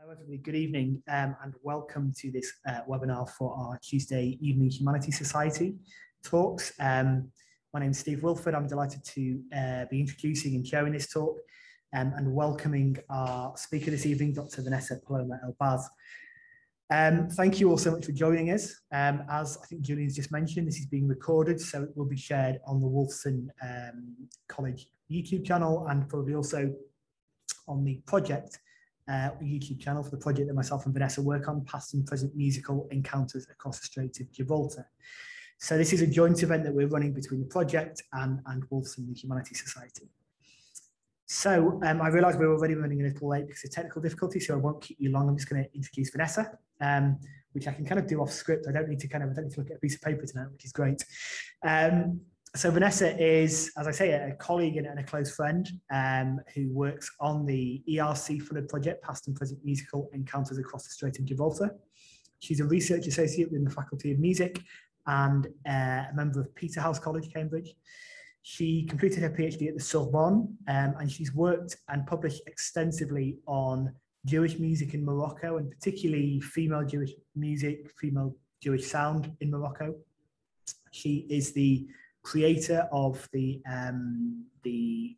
Hello everybody, good evening and welcome to this webinar for our Tuesday evening Humanities Society talks. My name is Steve Wilford. I'm delighted to be introducing and chairing this talk and welcoming our speaker this evening, Dr. Vanessa Paloma Elbaz. Thank you all so much for joining us. As I think Julian's just mentioned, this is being recorded, so it will be shared on the Wolfson College YouTube channel and probably also on the project YouTube channel for the project that myself and Vanessa work on, past and present musical encounters across the Strait of Gibraltar. So this is a joint event that we're running between the project and Wolfson, the Humanities Society. So I realise we're already running a little late because of technical difficulty, so I won't keep you long. I'm just going to introduce Vanessa, which I can kind of do off script. I don't need to look at a piece of paper tonight, which is great. So Vanessa is, as I say, a colleague and a close friend who works on the ERC funded project, Past and Present Musical Encounters Across the Strait of Gibraltar. She's a research associate within the Faculty of Music and a member of Peterhouse College, Cambridge. She completed her PhD at the Sorbonne and she's worked and published extensively on Jewish music in Morocco and particularly female Jewish music, female Jewish sound in Morocco. She is the creator of the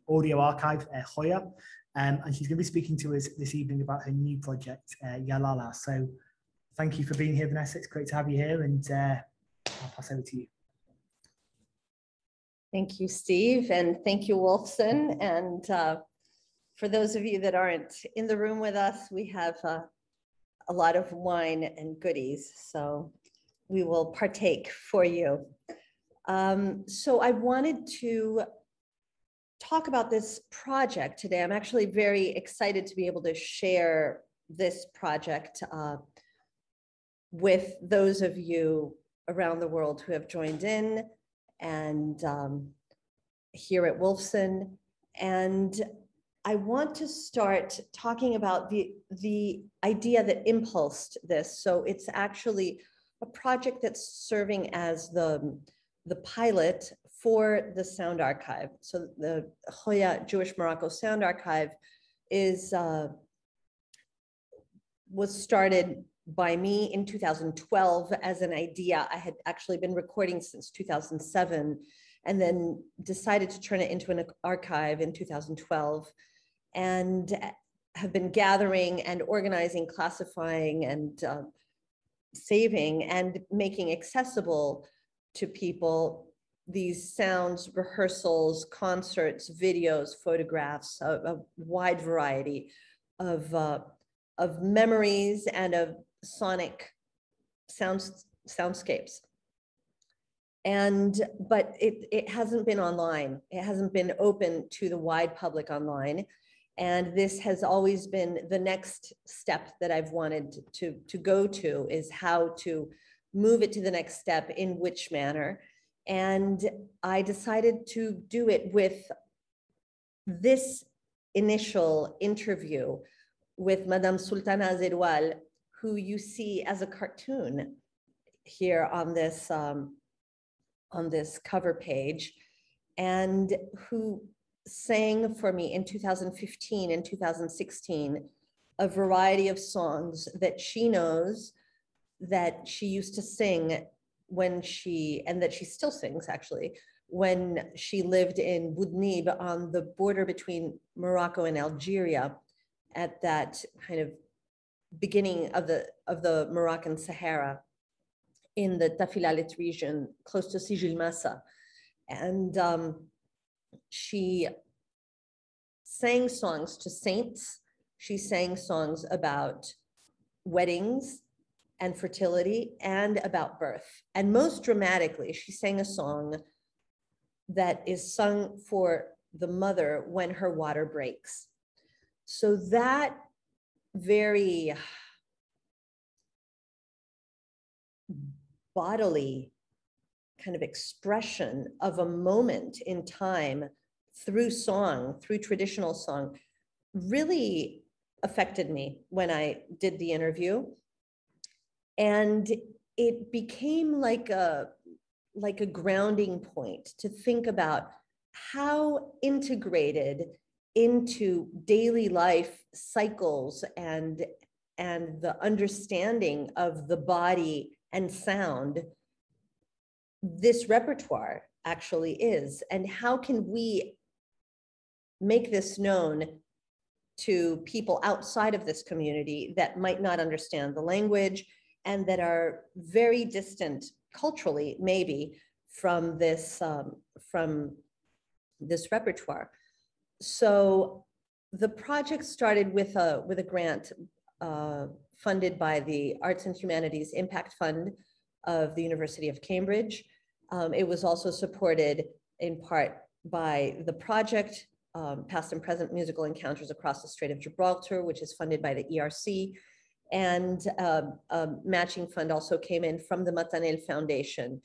audio archive, Hoya, and she's going to be speaking to us this evening about her new project, Lalla. So thank you for being here, Vanessa. It's great to have you here, and I'll pass over to you. Thank you, Steve, and thank you, Wolfson. And for those of you that aren't in the room with us, we have a lot of wine and goodies, so we will partake for you. So I wanted to talk about this project today. I'm actually very excited to be able to share this project with those of you around the world who have joined in and here at Wolfson. And I want to start talking about the idea that impulsed this. So it's actually a project that's serving as the pilot for the sound archive. So the Hoya Jewish Morocco Sound Archive was started by me in 2012 as an idea. I had actually been recording since 2007 and then decided to turn it into an archive in 2012 and have been gathering and organizing, classifying and saving and making accessible to people these sounds, rehearsals, concerts, videos, photographs, a wide variety of memories and of sonic soundscapes. But it hasn't been online. It hasn't been open to the wide public online. And this has always been the next step that I've wanted to go to, is how to move it to the next step, in which manner. And I decided to do it with this initial interview with Madame Sultana Zedoual, who you see as a cartoon here on this cover page, and who sang for me in 2015 and 2016 a variety of songs that she knows, that she used to sing and that she still sings actually, when she lived in Boudnib on the border between Morocco and Algeria at that kind of beginning of the Moroccan Sahara in the Tafilalet region, close to Sijil Massa. And she sang songs to saints. She sang songs about weddings and fertility and about birth. And most dramatically, she sang a song that is sung for the mother when her water breaks. So that very bodily kind of expression of a moment in time through song, through traditional song, really affected me when I did the interview. And it became like a grounding point to think about how integrated into daily life cycles and and the understanding of the body and sound this repertoire actually is, and how can we make this known to people outside of this community that might not understand the language and that are very distant culturally, maybe, from this repertoire. So the project started with a grant funded by the Arts and Humanities Impact Fund of the University of Cambridge. It was also supported in part by the project, Past and Present Musical Encounters Across the Strait of Gibraltar, which is funded by the ERC. And a matching fund also came in from the Matanel Foundation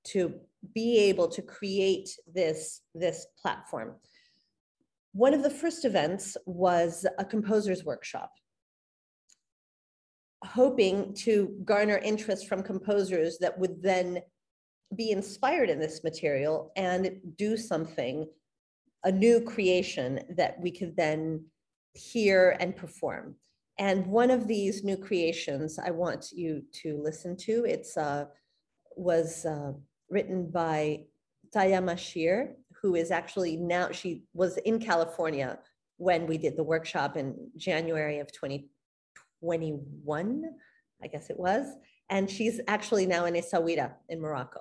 to be able to create this platform. One of the first events was a composer's workshop, hoping to garner interest from composers that would then be inspired in this material and do something, a new creation that we could then hear and perform. And one of these new creations I want you to listen to. It's was written by Taya Mashir, who is actually now, she was in California when we did the workshop in January of 2021, I guess it was. And she's actually now in Essaouira in Morocco.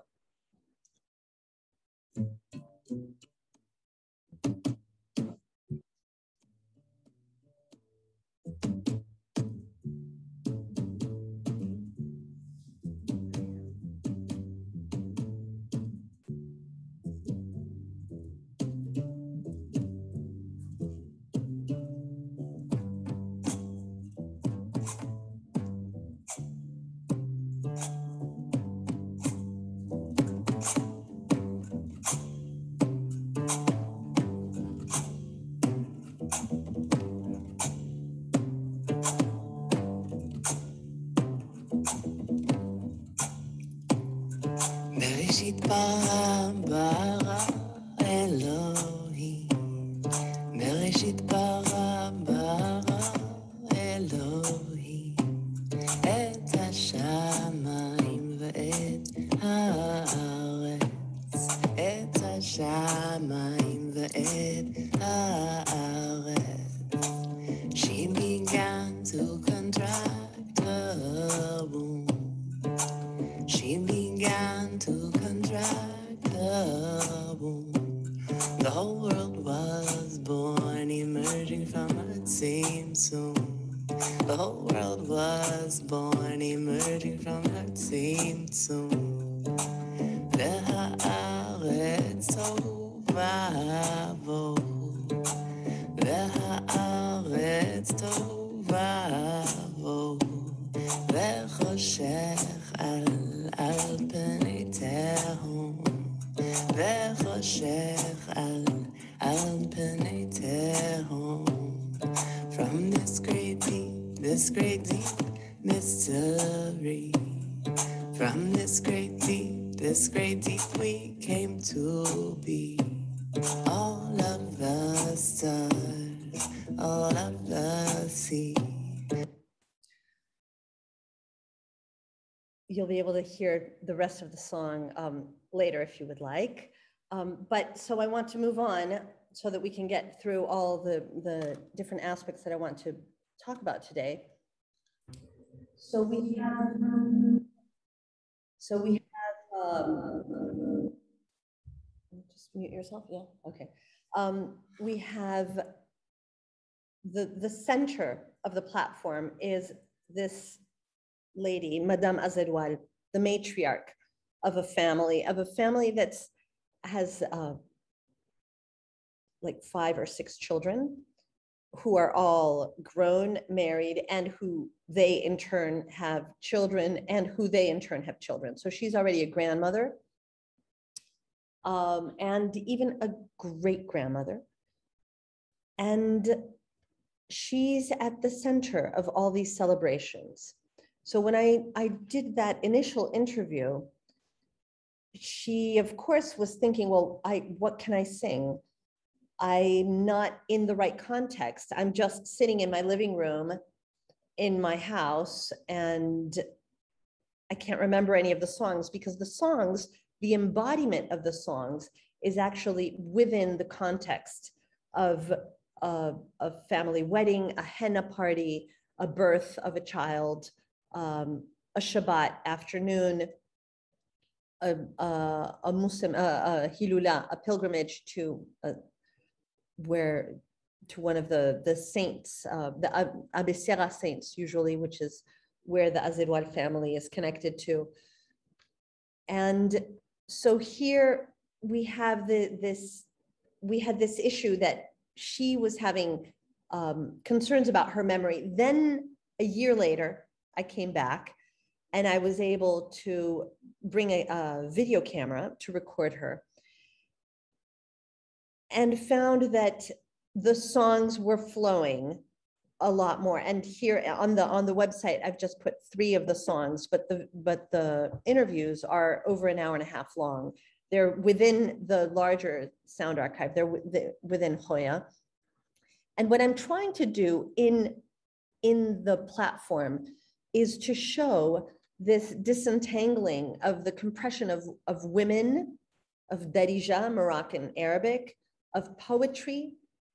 This great deep we came to be. All of the stars, all of the sea. You'll be able to hear the rest of the song later if you would like. But so I want to move on so that we can get through all the different aspects that I want to talk about today. So we have just mute yourself, yeah, okay. We have the center of the platform is this lady, Madame Azedoual, the matriarch of a family that has like 5 or 6 children who are all grown, married, and who they in turn have children, and who they in turn have children. So she's already a grandmother, and even a great grandmother. And she's at the center of all these celebrations. So when I did that initial interview, she of course was thinking, well, what can I sing? I'm not in the right context. I'm just sitting in my living room in my house, and I can't remember any of the songs because the songs, the embodiment of the songs is actually within the context of a family wedding, a henna party, a birth of a child, a Shabbat afternoon, a hilula, a pilgrimage to one of the saints, the Abesera saints usually, which is where the Azerwal family is connected to. And so here we have this issue that she was having concerns about her memory. Then a year later, I came back and I was able to bring a video camera to record her, and found that the songs were flowing a lot more. And here on the website, I've just put 3 of the songs, but the interviews are over an hour and a half long. They're within the larger sound archive. They're within Hoya. And what I'm trying to do in the platform is to show this disentangling of the compression of women, of Darija, Moroccan Arabic, of poetry,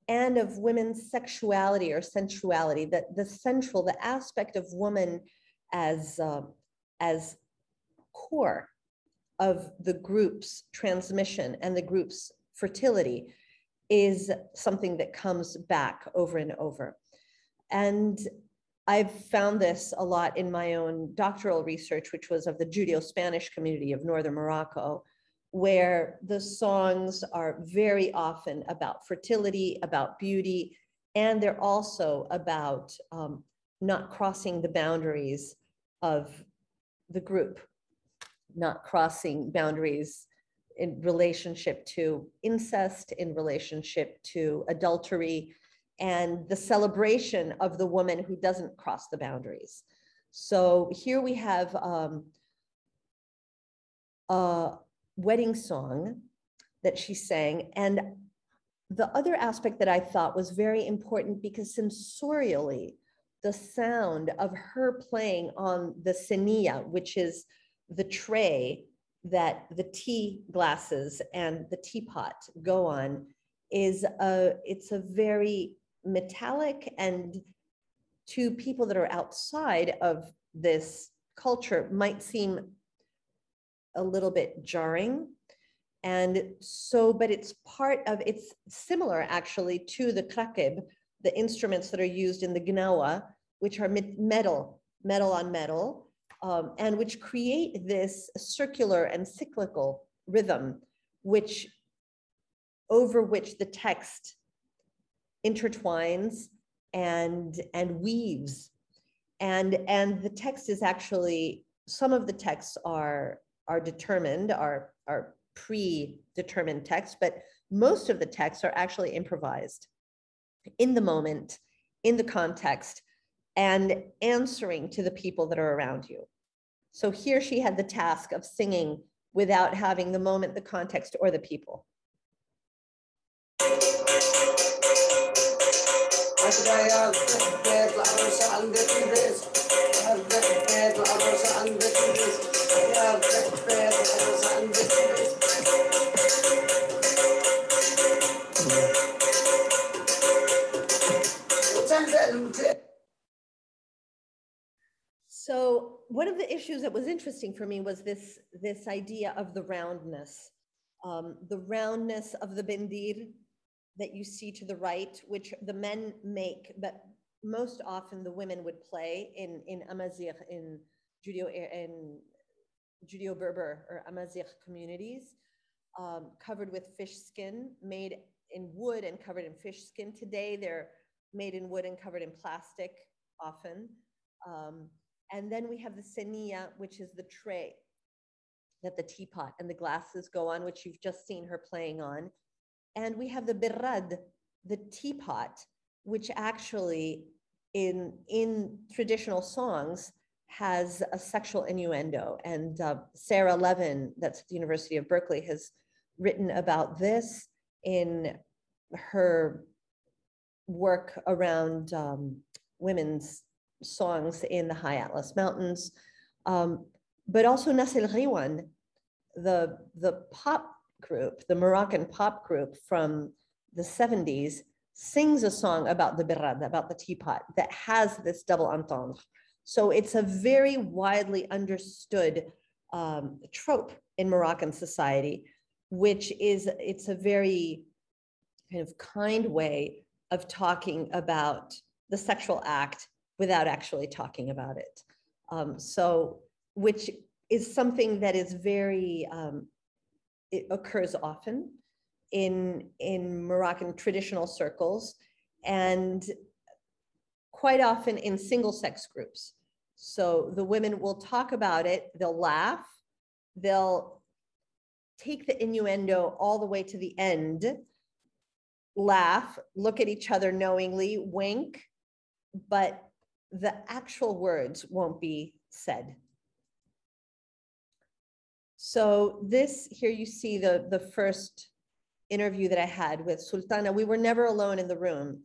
and of women's sexuality or sensuality, that the aspect of woman as core of the group's transmission and the group's fertility is something that comes back over and over. And I've found this a lot in my own doctoral research, which was of the Judeo-Spanish community of Northern Morocco, where the songs are very often about fertility, about beauty, and they're also about not crossing the boundaries of the group, not crossing boundaries in relationship to incest, in relationship to adultery, and the celebration of the woman who doesn't cross the boundaries. So here we have a wedding song that she sang. And the other aspect that I thought was very important, because sensorially, the sound of her playing on the senia, which is the tray that the tea glasses and the teapot go on, it's a very metallic, and to people that are outside of this culture might seem a little bit jarring. And so, but it's similar actually to the krakib, the instruments that are used in the gnawa, which are metal on metal, and which create this circular and cyclical rhythm, over which the text intertwines and weaves. And the text is actually, some of the texts are determined, are predetermined texts, but most of the texts are actually improvised in the moment, in the context, and answering to the people that are around you. So here she had the task of singing without having the moment, the context, or the people. So one of the issues that was interesting for me was this idea of the roundness of the bendir that you see to the right, which the men make, but most often the women would play in Amazigh, in Judeo-Berber or Amazigh communities, covered with fish skin, made in wood and covered in fish skin. Today they're made in wood and covered in plastic often. And then we have the senia, which is the tray that the teapot and the glasses go on, which you've just seen her playing on. And we have the birrad, the teapot, which actually in traditional songs has a sexual innuendo. And Sarah Levin, that's at the University of Berkeley, has written about this in her work around women's songs in the High Atlas Mountains, but also Nas El Ghiwan, the pop group, the Moroccan pop group from the 70s, sings a song about the birrad, about the teapot, that has this double entendre. So it's a very widely understood trope in Moroccan society, which is, it's a very kind of kind way of talking about the sexual act without actually talking about it. So, which is something that is very, it occurs often in Moroccan traditional circles, and quite often in single sex groups. So the women will talk about it, they'll laugh, they'll take the innuendo all the way to the end, laugh, look at each other knowingly, wink, but the actual words won't be said. So this, here you see the first interview that I had with Sultana. We were never alone in the room.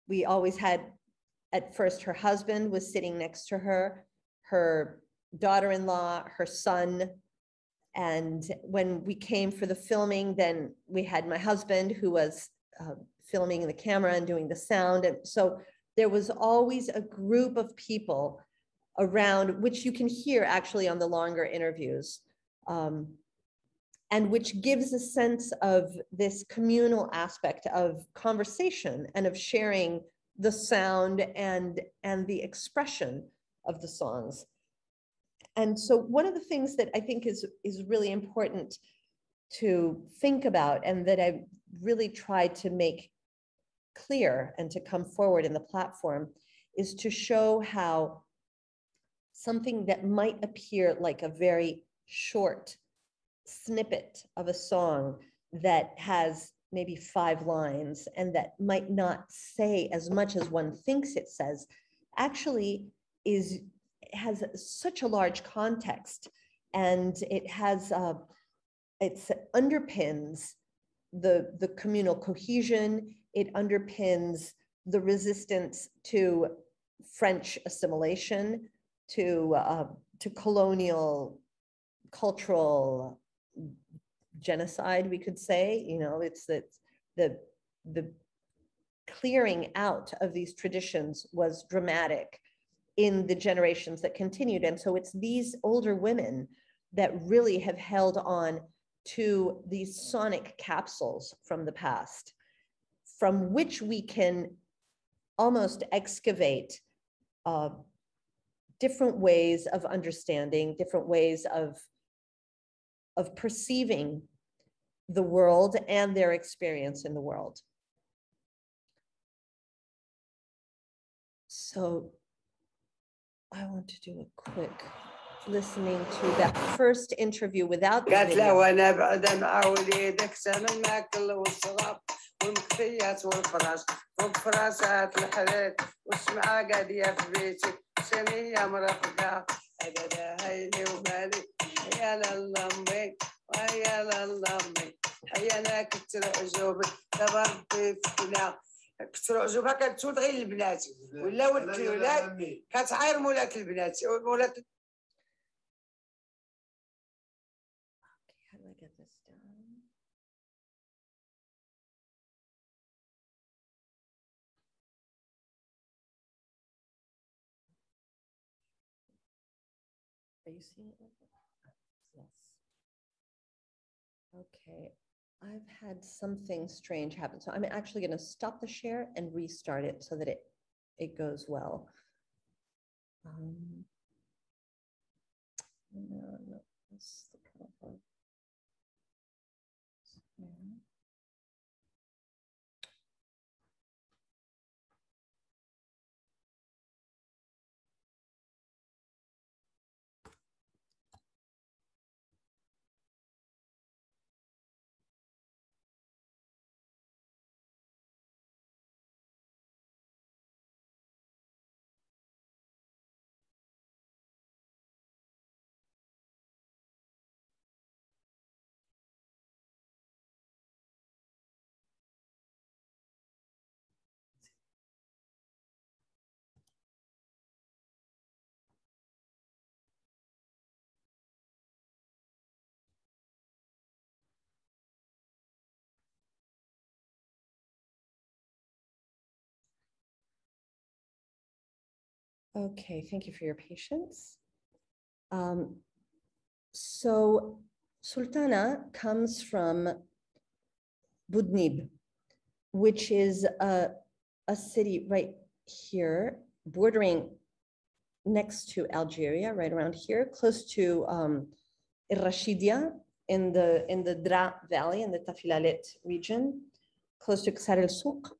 We always had, at first, her husband was sitting next to her daughter-in-law, her son. And when we came for the filming, then we had my husband who was filming the camera and doing the sound. And so there was always a group of people around, which you can hear actually on the longer interviews, and which gives a sense of this communal aspect of conversation and of sharing the sound and the expression of the songs. And so one of the things that I think is really important to think about, and that I really tried to make clear and to come forward in the platform, is to show how something that might appear like a very short snippet of a song that has maybe 5 lines and that might not say as much as one thinks it says, actually has such a large context, and it has it underpins the communal cohesion. It underpins the resistance to French assimilation, to colonial cultural genocide, we could say. You know, it's that the clearing out of these traditions was dramatic in the generations that continued. And so it's these older women that really have held on to these sonic capsules from the past, from which we can almost excavate different ways of understanding, different ways of perceiving the world and their experience in the world. So I want to do a quick listening to that first interview without the قالت له video. وانا بعدا مع وليدك سامن الماكل والشراب والمكفيات والفراش فوق فراشات الحرير والشمعة قادية في بيتي سنية مرافقة هذا هيلي ومالي يا للامي ويا للامي حيانا كتر عجوبك دابا ربي فينا كتر عجوبها كتسود غير البنات ولا ولد الولاد كتعاير مولات البنات مولات. How do I get this down? Are you seeing it? Yes. Okay, I've had something strange happen. So I'm actually going to stop the share and restart it so that it goes well. No, that's the problem. Yeah. Okay, thank you for your patience. So Sultana comes from Budnib, which is a city right here, bordering next to Algeria, right around here, close to Rashidia in the Dra Valley, in the Tafilalet region, close to Ksar el-Souq.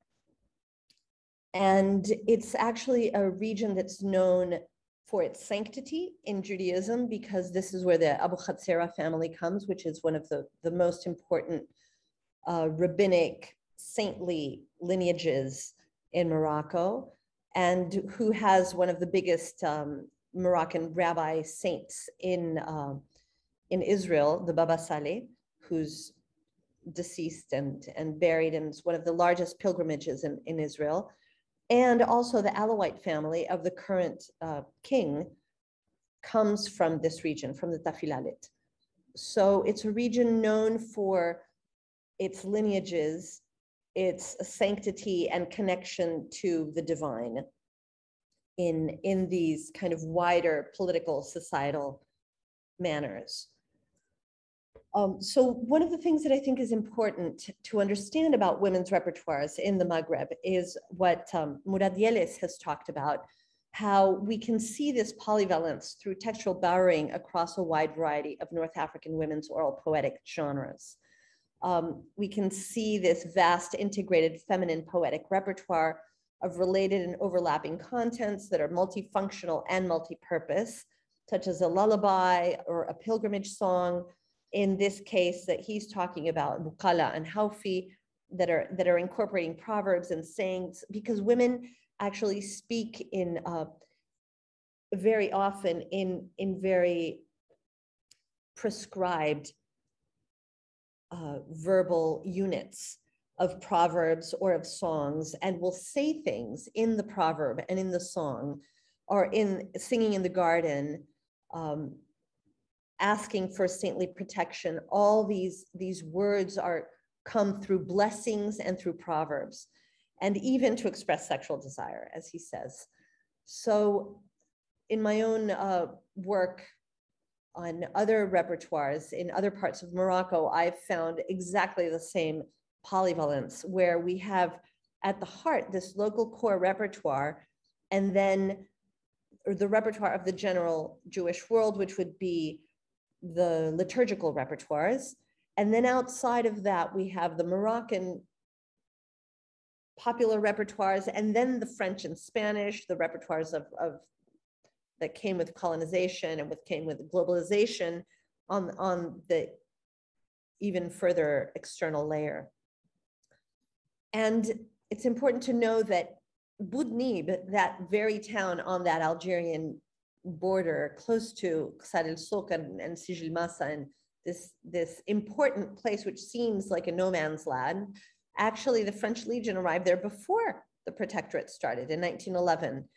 And it's actually a region that's known for its sanctity in Judaism, because this is where the Abu Khatsera family comes, which is one of the most important rabbinic saintly lineages in Morocco, and who has one of the biggest Moroccan rabbi saints in Israel, the Baba Saleh, who's deceased and buried, and is one of the largest pilgrimages in Israel. And also the Alawite family of the current king comes from this region, from the Tafilalet. So it's a region known for its lineages, its sanctity and connection to the divine in these kind of wider political, societal manners. So one of the things that I think is important to understand about women's repertoires in the Maghreb is what Murad Yelis has talked about, how we can see this polyvalence through textual borrowing across a wide variety of North African women's oral poetic genres. We can see this vast integrated feminine poetic repertoire of related and overlapping contents that are multifunctional and multi-purpose, such as a lullaby or a pilgrimage song. In this case that he's talking about, Bukala and Haufi, that are incorporating proverbs and sayings, because women actually speak in very often in very prescribed verbal units of proverbs or of songs, and will say things in the proverb and in the song, or in singing in the garden, asking for saintly protection. All these words come through blessings and through proverbs, and even to express sexual desire, as he says. So in my own work on other repertoires in other parts of Morocco, I've found exactly the same polyvalence, where we have at the heart this local core repertoire, and then the repertoire of the general Jewish world, which would be the liturgical repertoires. And then outside of that, we have the Moroccan popular repertoires, and then the French and Spanish, the repertoires of that came with colonization and came with globalization on the even further external layer. And it's important to know that Budnib, that very town on that Algerian border, close to Ksar el-Souq and Sijil Massa, and this important place, which seems like a no man's land, actually the French Legion arrived there before the protectorate started in 1911.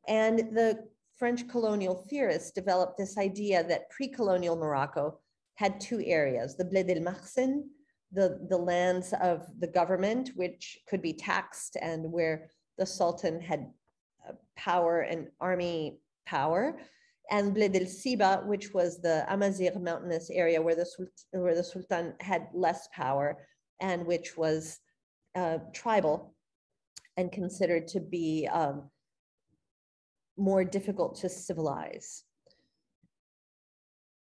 And the French colonial theorists developed this idea that pre-colonial Morocco had two areas: the Bled el Makhzen, the lands of the government, which could be taxed and where the Sultan had power and army power, and Bled el Siba, which was the Amazigh mountainous area where the Sultan had less power, and which was tribal and considered to be more difficult to civilize.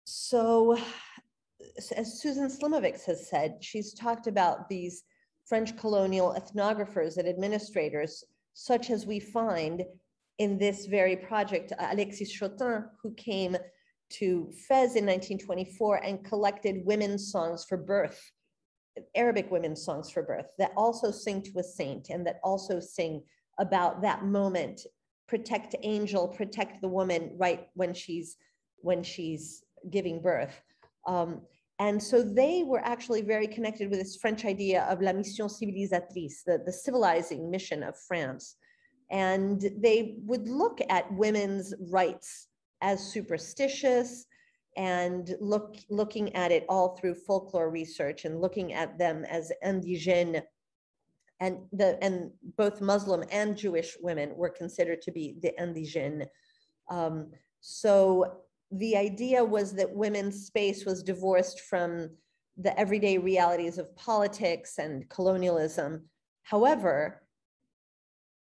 So, as Susan Slimovics has said, she's talked about these French colonial ethnographers and administrators, such as we find in this very project, Alexis Chotin, who came to Fez in 1924 and collected women's songs for birth, Arabic women's songs for birth, that also sing to a saint and that also sing about that moment. Protect angel, protect the woman right when she's giving birth. And so they were actually very connected with this French idea of la mission civilisatrice, the civilizing mission of France. And they would look at women's rights as superstitious, and looking at it all through folklore research, and looking at them as indigènes and both Muslim and Jewish women were considered to be the indigènes. So the idea was that women's space was divorced from the everyday realities of politics and colonialism. However,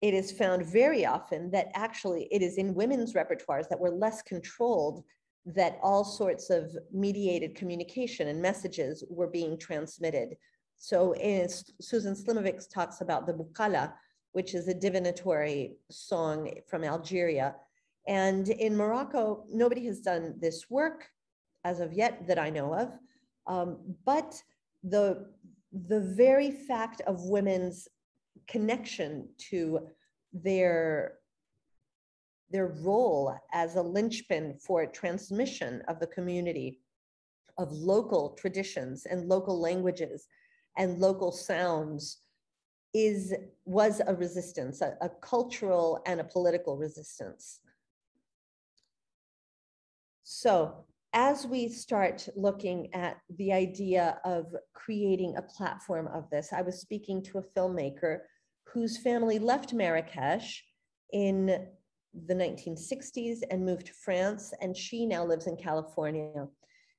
it is found very often that actually it is in women's repertoires that were less controlled that all sorts of mediated communication and messages were being transmitted. So Susan Slimovic talks about the Bukala, which is a divinatory song from Algeria. And in Morocco, nobody has done this work as of yet that I know of. But the very fact of women's connection to their role as a linchpin for transmission of the community, of local traditions and local languages and local sounds was a resistance, a cultural and a political resistance. So as we start looking at the idea of creating a platform of this, I was speaking to a filmmaker whose family left Marrakesh in the 1960s and moved to France, and she now lives in California.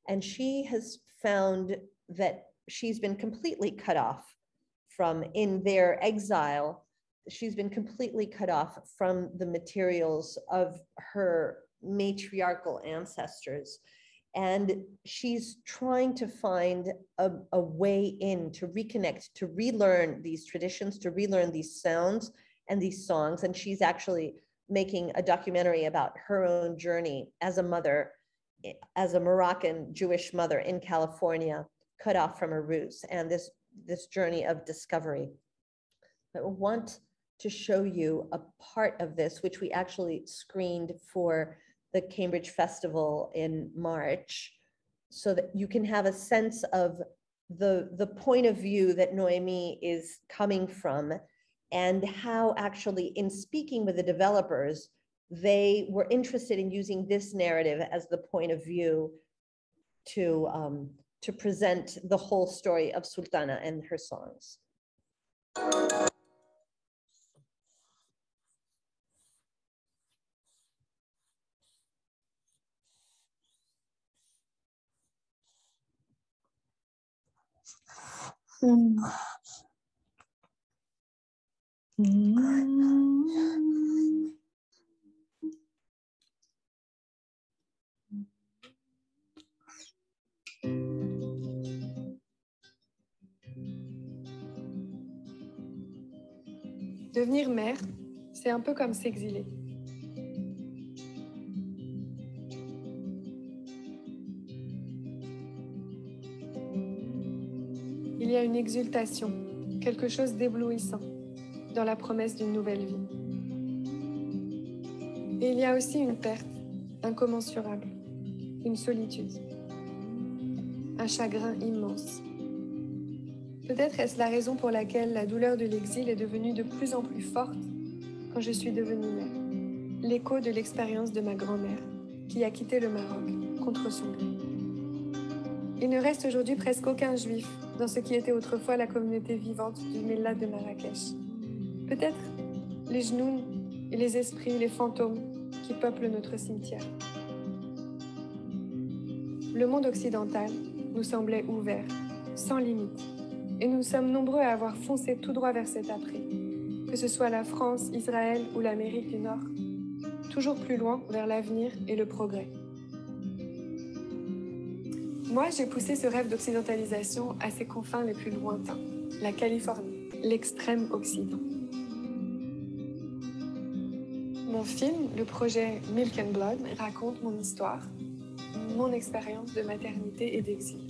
And she has found that she's been completely cut off from, in their exile, she's been completely cut off from the materials of her matriarchal ancestors. And she's trying to find a way in to reconnect, to relearn these traditions, to relearn these sounds and these songs. And she's actually making a documentary about her own journey as a mother, as a Moroccan Jewish mother in California, cut off from her roots, and this journey of discovery. I want to show you a part of this, which we actually screened for the Cambridge Festival in March, so that you can have a sense of the point of view that Noémie is coming from, and how actually in speaking with the developers, they were interested in using this narrative as the point of view to present the whole story of Sultana and her songs. Devenir mère, c'est un peu comme s'exiler. Il y a une exultation, quelque chose d'éblouissant dans la promesse d'une nouvelle vie. Et il y a aussi une perte incommensurable, une solitude, un chagrin immense. Peut-être est-ce la raison pour laquelle la douleur de l'exil est devenue de plus en plus forte quand je suis devenue mère. L'écho de l'expérience de ma grand-mère, qui a quitté le Maroc contre son gré. Il ne reste aujourd'hui presque aucun juif dans ce qui était autrefois la communauté vivante du Millat de Marrakech. Peut-être les genoux et les esprits, les fantômes qui peuplent notre cimetière. Le monde occidental nous semblait ouvert, sans limite. Et nous sommes nombreux à avoir foncé tout droit vers cet après, que ce soit la France, Israël ou l'Amérique du Nord, toujours plus loin vers l'avenir et le progrès. Moi, j'ai poussé ce rêve d'occidentalisation à ses confins les plus lointains, la Californie, l'extrême Occident. Mon film, le projet Milk and Blood, raconte mon histoire, mon expérience de maternité et d'exil.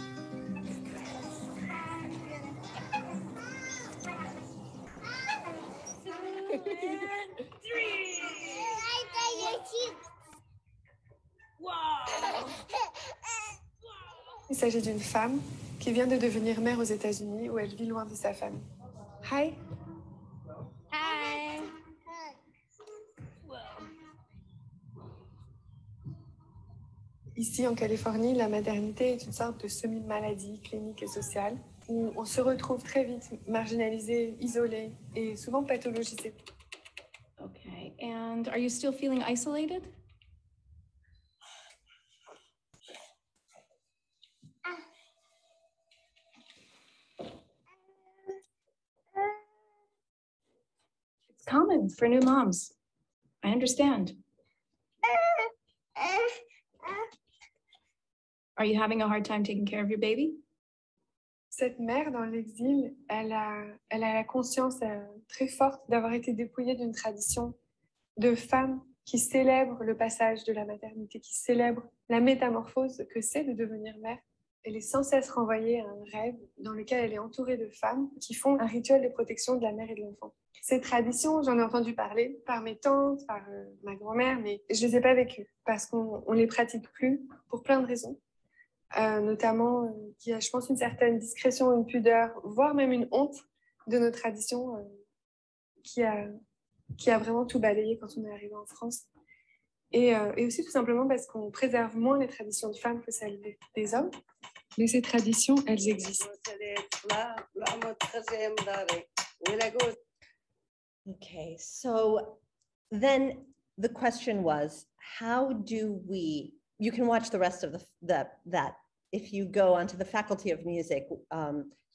Il s'agit d'une femme qui vient de devenir mère aux États-Unis où elle vit loin de sa famille. Hi. Hi. Ici, en Californie, la maternité est une sorte de semi-maladie clinique et sociale où on se retrouve très vite marginalisé, isolé et souvent pathologisé. Okay, and are you still feeling isolated? It's common for new moms. I understand. Are you having a hard time taking care of your baby? Cette mère dans l'exil, elle a la conscience très forte d'avoir été dépouillée d'une tradition de femmes qui célèbrent le passage de la maternité, qui célèbrent la métamorphose que c'est de devenir mère. Elle est sans cesse renvoyée à un rêve dans lequel elle est entourée de femmes qui font un rituel de protection de la mère et de l'enfant. Ces traditions, j'en ai entendu parler par mes tantes, par ma grand-mère, mais je ne les ai pas vécues parce qu'on ne les pratique plus pour plein de raisons. Notamment qu'il y a, je pense, une certaine discrétion, une pudeur, voire même une honte de nos traditions qui a vraiment tout balayé quand on est arrivé en France. Et aussi tout simplement parce qu'on préserve moins les traditions de femmes que celles des hommes. Mais ces traditions, elles existent. Okay, so then the question was, how do we, you can watch the rest of that if you go onto the Faculty of Music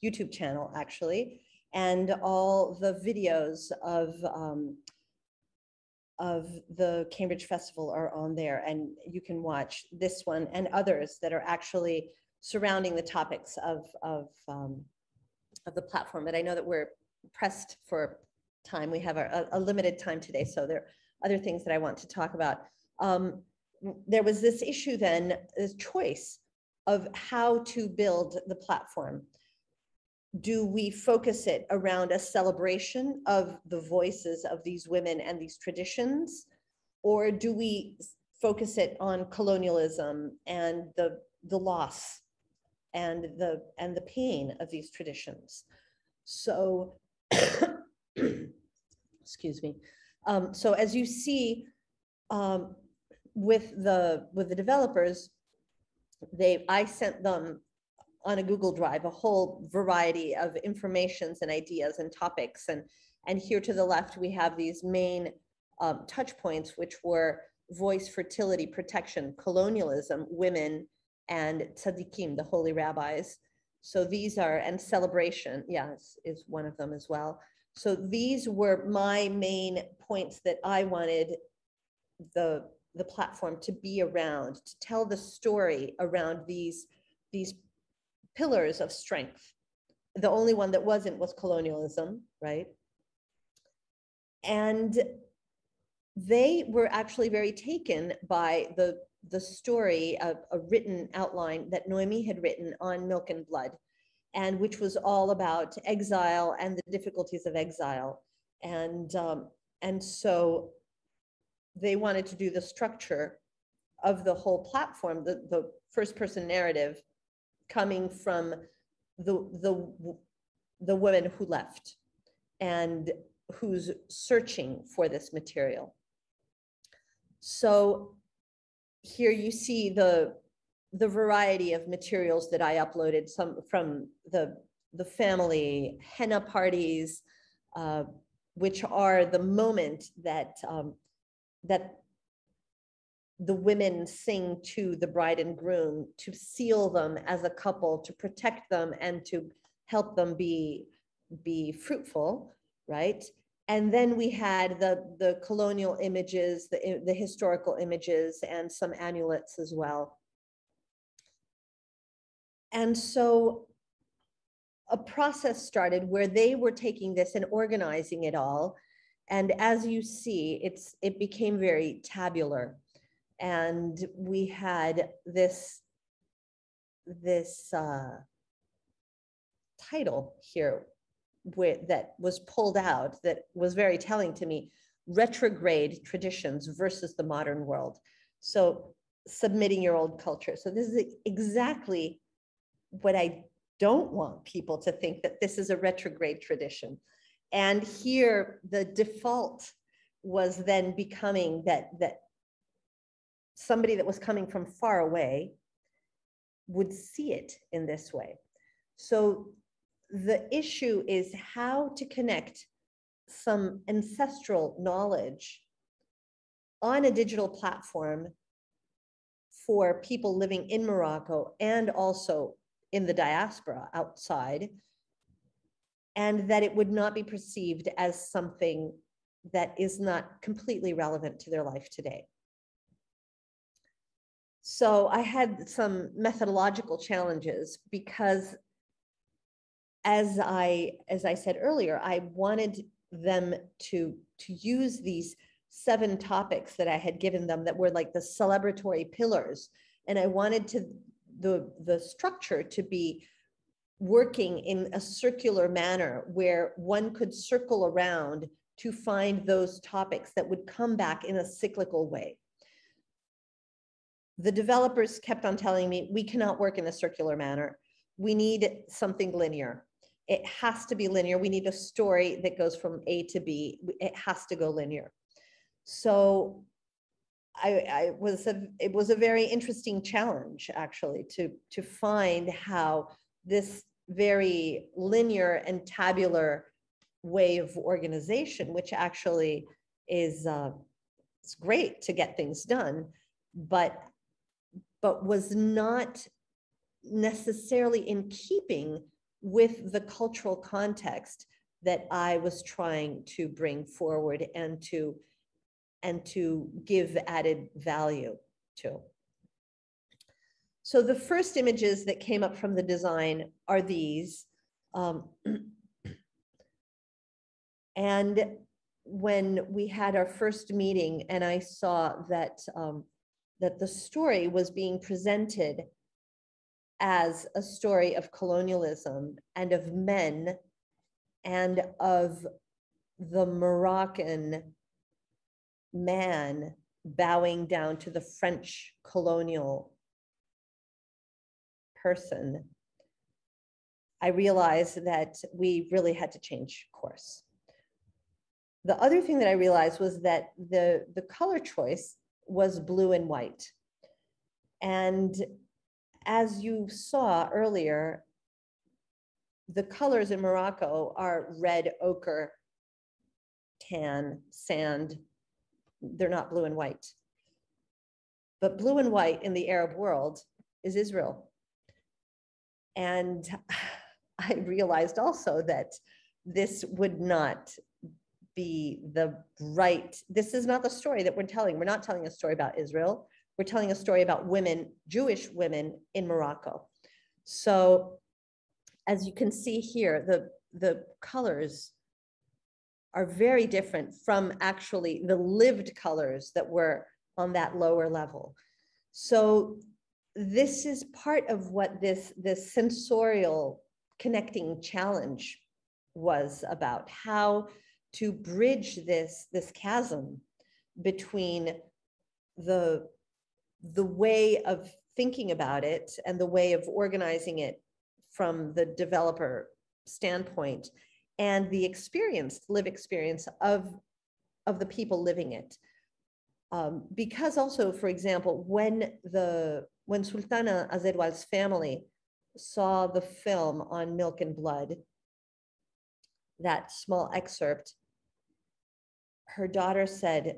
YouTube channel, actually, and all the videos of the Cambridge Festival are on there, and you can watch this one and others that are actually surrounding the topics of the platform. But I know that we're pressed for time. We have a limited time today, so there are other things that I want to talk about. There was this issue then, this choice of how to build the platform. Do we focus it around a celebration of the voices of these women and these traditions? Or do we focus it on colonialism and the loss and the pain of these traditions? So, excuse me. So as you see, with the developers, I sent them on a Google Drive a whole variety of informations and ideas and topics, and here to the left we have these main touch points, which were voice, fertility, protection, colonialism, women, and tzaddikim, the holy rabbis. So these are, and celebration, yes, is one of them as well. So these were my main points that I wanted the platform to be around, to tell the story around these pillars of strength. The only one that wasn't was colonialism, right? And they were actually very taken by the story of a written outline that Noemi had written on Milk and Blood, and which was all about exile and the difficulties of exile. And so they wanted to do the structure of the whole platform, the first person narrative coming from the women who left and who's searching for this material. So here you see the variety of materials that I uploaded, some from the family henna parties, which are the moment that the women sing to the bride and groom to seal them as a couple, to protect them and to help them be fruitful, right? And then we had the colonial images, the historical images, and some amulets as well. And so a process started where they were taking this and organizing it all. And as you see, it became very tabular. And we had this title here that was pulled out that was very telling to me: retrograde traditions versus the modern world. So submitting your old culture. So this is exactly what I don't want people to think, that this is a retrograde tradition. And here the default was then becoming that somebody that was coming from far away would see it in this way. So the issue is how to connect some ancestral knowledge on a digital platform for people living in Morocco and also in the diaspora outside, and that it would not be perceived as something that is not completely relevant to their life today. So I had some methodological challenges because, as I said earlier, I wanted them to use these 7 topics that I had given them that were like the celebratory pillars. And I wanted the structure to be working in a circular manner where one could circle around to find those topics that would come back in a cyclical way. The developers kept on telling me, we cannot work in a circular manner. We need something linear. It has to be linear. We need a story that goes from A to B. It has to go linear. So it was a very interesting challenge, actually, to find how this very linear and tabular way of organization, which actually is it's great to get things done, but was not necessarily in keeping with the cultural context that I was trying to bring forward and to give added value to. So the first images that came up from the design are these. And when we had our first meeting and I saw that, that the story was being presented as a story of colonialism and of men and of the Moroccan man bowing down to the French colonial person, I realized that we really had to change course. The other thing that I realized was that the color choice was blue and white. And as you saw earlier, the colors in Morocco are red, ochre, tan, sand. They're not blue and white. But blue and white in the Arab world is Israel. And I realized also that this would not be the right, this is not the story that we're telling. We're not telling a story about Israel. We're telling a story about women, Jewish women in Morocco. So as you can see here, the colors are very different from actually the lived colors that were on that lower level. So this is part of what this sensorial connecting challenge was about, how to bridge this chasm between the way of thinking about it and the way of organizing it from the developer standpoint and the lived experience of the people living it. Because also, for example, when Sultana Azerwal's family saw the film on Milk and Blood, that small excerpt, her daughter said,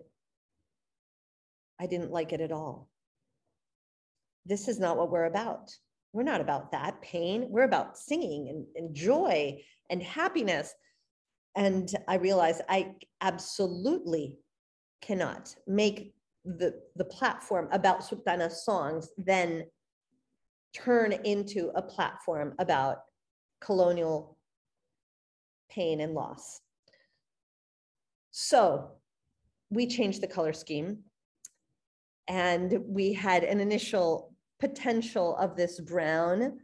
I didn't like it at all. This is not what we're about. We're not about that pain. We're about singing and joy and happiness. And I realized I absolutely cannot make the platform about Sultana's songs then turn into a platform about colonial pain and loss. So we changed the color scheme, and we had an initial potential of this brown,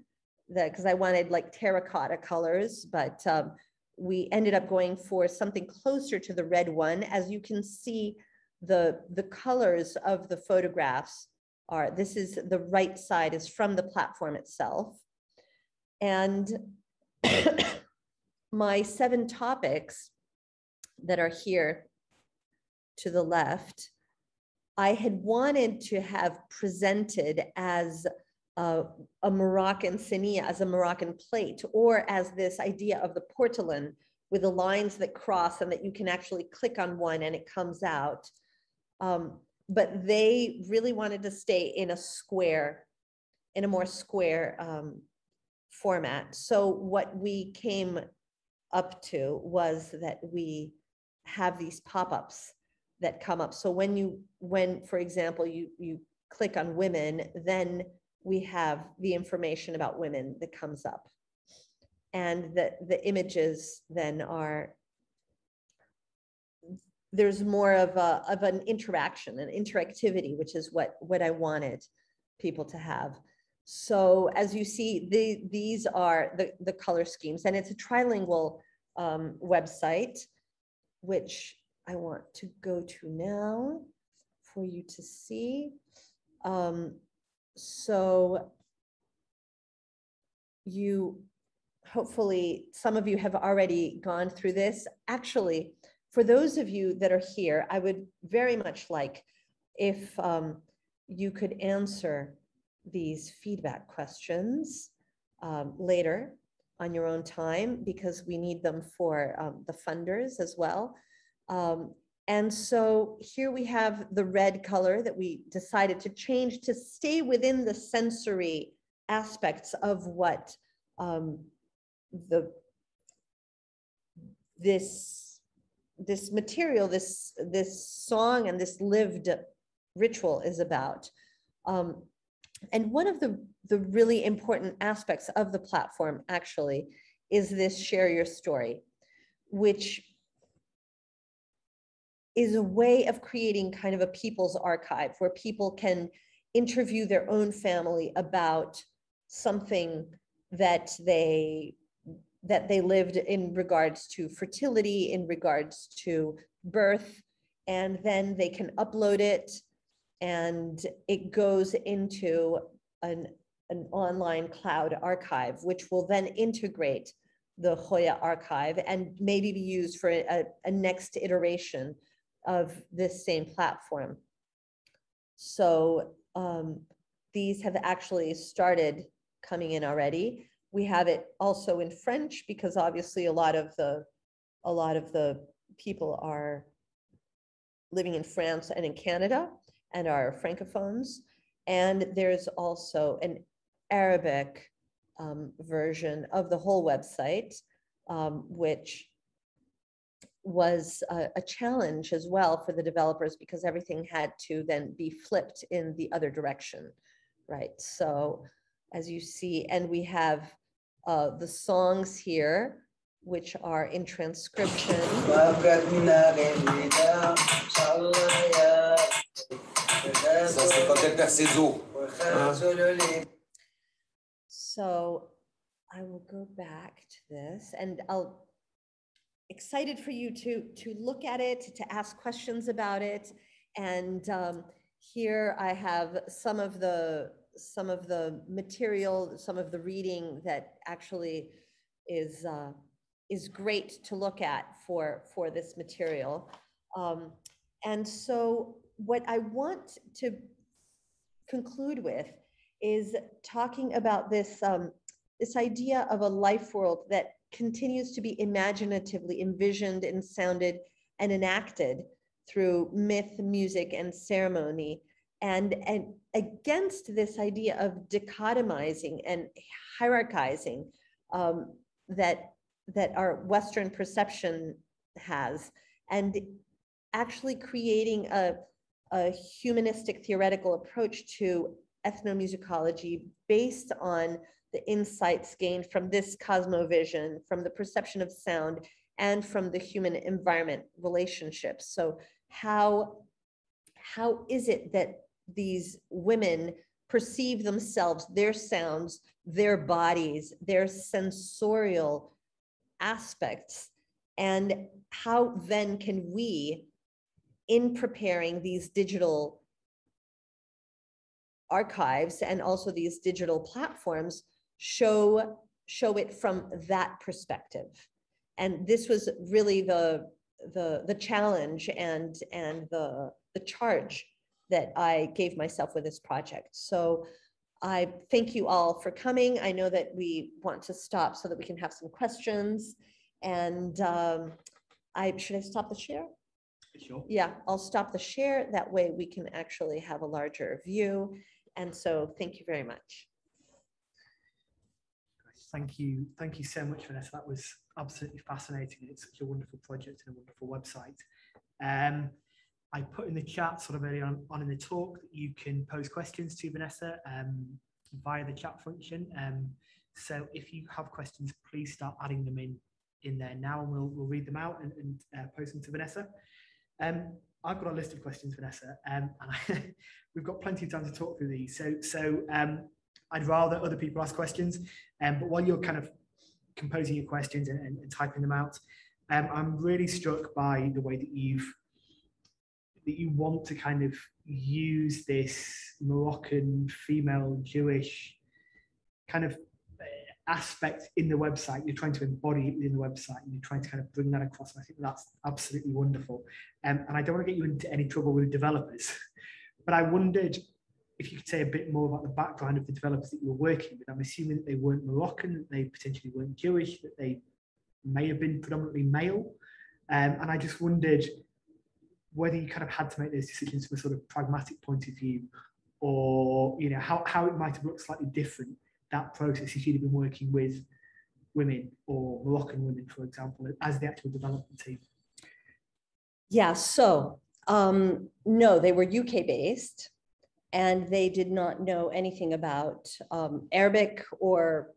because I wanted like terracotta colors, but we ended up going for something closer to the red one. As you can see, the colors of the photographs are, this is the right side is from the platform itself. And my 7 topics that are here to the left, I had wanted to have presented as a Moroccan sinia as a Moroccan plate, or as this idea of the portolan with the lines that cross and that you can actually click on one and it comes out. But they really wanted to stay in a square, in a more square format. So what we came up to was that we have these pop-ups that come up. So when, for example, you click on women, then we have the information about women that comes up. And the images then are, there's more of an interaction, an interactivity, which is what I wanted people to have. So as you see, these are the color schemes, and it's a trilingual website, which I want to go to now for you to see. So hopefully some of you have already gone through this. Actually, for those of you that are here, I would very much like if you could answer these feedback questions later on your own time, because we need them for the funders as well. And so here we have the red color that we decided to change to stay within the sensory aspects of what this material, this song and this lived ritual is about. And one of the really important aspects of the platform actually is this share your story, which is a way of creating kind of a people's archive where people can interview their own family about something that they lived in regards to fertility, in regards to birth, and then they can upload it and it goes into an online cloud archive, which will then integrate the Hoya archive and maybe be used for a next iteration of this same platform. So these have actually started coming in already. We have it also in French because obviously a lot of the people are living in France and in Canada and are francophones. And there's also an Arabic version of the whole website, which was a challenge as well for the developers because everything had to then be flipped in the other direction, right? So as you see, and we have the songs here, which are in transcription. So I will go back to this and I'll excited for you to look at it, to ask questions about it. And here I have some of the material, some of the reading that actually is great to look at for this material. And so what I want to conclude with is talking about this, this idea of a life world that continues to be imaginatively envisioned and sounded and enacted through myth, music, and ceremony, and against this idea of dichotomizing and hierarchizing that our Western perception has, and actually creating a humanistic theoretical approach to ethnomusicology based on the insights gained from this cosmovision, from the perception of sound, and from the human environment relationships. So how is it that these women perceive themselves, their sounds, their bodies, their sensorial aspects, and how then can we, in preparing these digital archives and also these digital platforms, show it from that perspective? And this was really the challenge and the charge that I gave myself with this project. So I thank you all for coming. I know that we want to stop so that we can have some questions. And should I stop the share? Sure. Yeah, I'll stop the share. That way we can actually have a larger view. And so thank you very much. Thank you so much, Vanessa. That was absolutely fascinating. It's such a wonderful project and a wonderful website. I put in the chat sort of early on in the talk that you can pose questions to Vanessa via the chat function. So if you have questions, please start adding them in there now, and we'll read them out and post them to Vanessa. I've got a list of questions, Vanessa, and we've got plenty of time to talk through these. So I'd rather other people ask questions, but while you're kind of composing your questions and typing them out, I'm really struck by the way that you want to kind of use this Moroccan female Jewish kind of aspect in the website. You're trying to embody it within the website, and you're trying to kind of bring that across. And I think that's absolutely wonderful. And I don't want to get you into any trouble with developers, but I wondered if you could say a bit more about the background of the developers that you were working with. I'm assuming that they weren't Moroccan, that they potentially weren't Jewish, that they may have been predominantly male. And I just wondered whether you kind of had to make those decisions from a sort of pragmatic point of view, or how it might have looked slightly different, that process, if you'd have been working with women or Moroccan women, for example, as the actual development team. Yeah, so no, they were UK based, and they did not know anything about Arabic or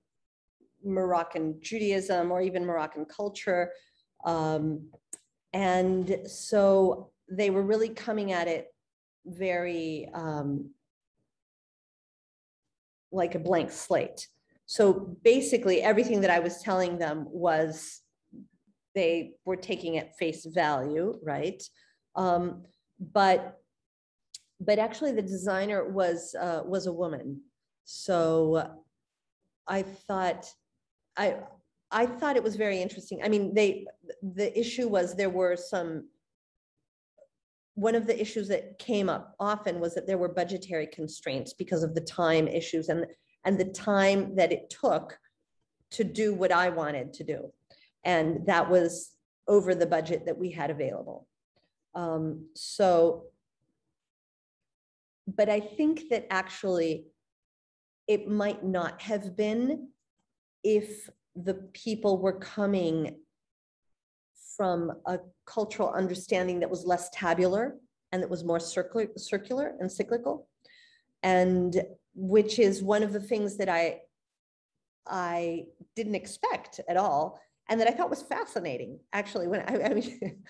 Moroccan Judaism or even Moroccan culture. And so they were really coming at it very like a blank slate. So basically everything that I was telling them was they were taking at face value, right? But actually the designer was a woman. So I thought it was very interesting. I mean, the issue was one of the issues that came up often was that there were budgetary constraints because of the time issues and the time that it took to do what I wanted to do. And that was over the budget that we had available. But I think that actually it might not have been if the people were coming from a cultural understanding that was less tabular and that was more circular and cyclical, and which is one of the things that I didn't expect at all, and that I thought was fascinating. Actually, when I mean,